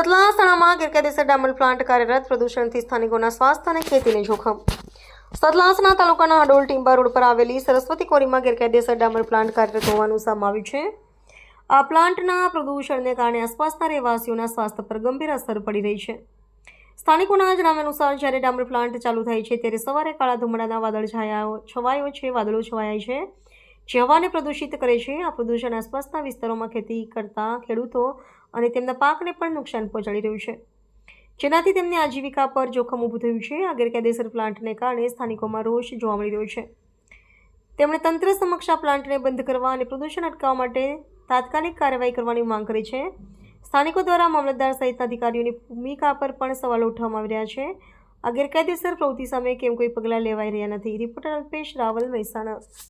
સતલાસણામાં ગેરકાયદેસર ડામર પ્લાન્ટ કાર્યરત, પ્રદૂષણથી સ્થાનિકોના સ્વાસ્થ્ય અને ખેતીને જોખમ. સતલાસણા તાલુકાના હડોલ ટીંબા રોડ પર આવેલી સરસ્વતી કોરીમાં ગેરકાયદેસર ડામર પ્લાન્ટ કાર્યરત હોવાનું સામે આવ્યું છે. આ પ્લાન્ટના પ્રદૂષણને કારણે આસપાસના રહેવાસીઓના સ્વાસ્થ્ય પર ગંભીર અસર પડી રહી છે. સ્થાનિકોના જણાવ્યા અનુસાર જ્યારે ડામર પ્લાન્ટ ચાલુ થાય છે ત્યારે સવારે કાળા ધુમાડાના વાદળો છવાયા છે, જે હવાને પ્રદૂષિત કરે છે. આ પ્રદૂષણ આસપાસના વિસ્તારોમાં ખેતી કરતા ખેડૂતો અને તેમના પાકને પણ નુકસાન પહોંચાડી રહ્યું છે, જેનાથી તેમની આજીવિકા પર જોખમ ઊભું થયું છે. આ ગેરકાયદેસર પ્લાન્ટને કારણે સ્થાનિકોમાં રોષ જોવા મળી રહ્યો છે. તેમણે તંત્ર સમક્ષ આ પ્લાન્ટને બંધ કરવા અને પ્રદૂષણ અટકાવવા માટે તાત્કાલિક કાર્યવાહી કરવાની માંગ કરી છે. સ્થાનિકો દ્વારા મામલતદાર સહિતના અધિકારીઓની ભૂમિકા પર પણ સવાલો ઉઠાવવામાં આવી રહ્યા છે. આ ગેરકાયદેસર પ્રવૃત્તિ સામે કેમ કોઈ પગલાં લેવાઈ રહ્યા નથી. રિપોર્ટર અલ્પેશ રાવલ, મહેસાણા.